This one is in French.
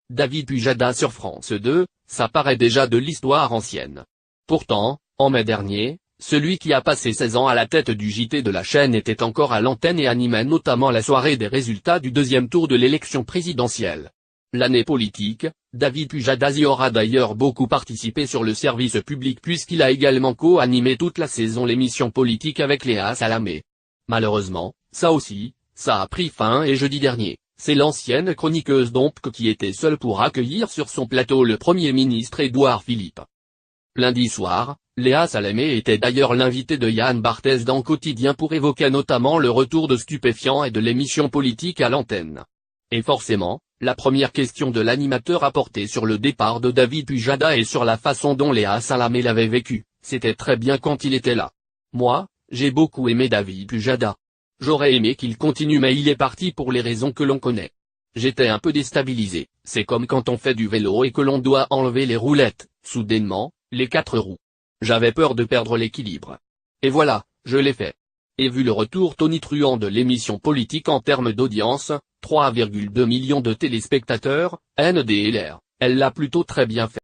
David Pujada sur France 2, ça paraît déjà de l'histoire ancienne. Pourtant, en mai dernier, celui qui a passé 16 ans à la tête du JT de la chaîne était encore à l'antenne et animait notamment la soirée des résultats du deuxième tour de l'élection présidentielle. L'année politique, David Pujada y aura d'ailleurs beaucoup participé sur le service public puisqu'il a également co-animé toute la saison l'émission politique avec Léa Salamé. Malheureusement, ça aussi, ça a pris fin et jeudi dernier, c'est l'ancienne chroniqueuse d'Ompk qui était seule pour accueillir sur son plateau le Premier ministre Édouard Philippe. Lundi soir, Léa Salamé était d'ailleurs l'invitée de Yann Barthès dans Quotidien pour évoquer notamment le retour de Stupéfiants et de l'émission politique à l'antenne. Et forcément, la première question de l'animateur a porté sur le départ de David Pujada et sur la façon dont Léa Salamé l'avait vécu. C'était très bien quand il était là. Moi, j'ai beaucoup aimé David Pujada. J'aurais aimé qu'il continue mais il est parti pour les raisons que l'on connaît. J'étais un peu déstabilisé, c'est comme quand on fait du vélo et que l'on doit enlever les roulettes, soudainement, les 4 roues. J'avais peur de perdre l'équilibre. Et voilà, je l'ai fait. Et vu le retour tonitruant de l'émission politique en termes d'audience, 3,2 millions de téléspectateurs, NDLR, elle l'a plutôt très bien fait.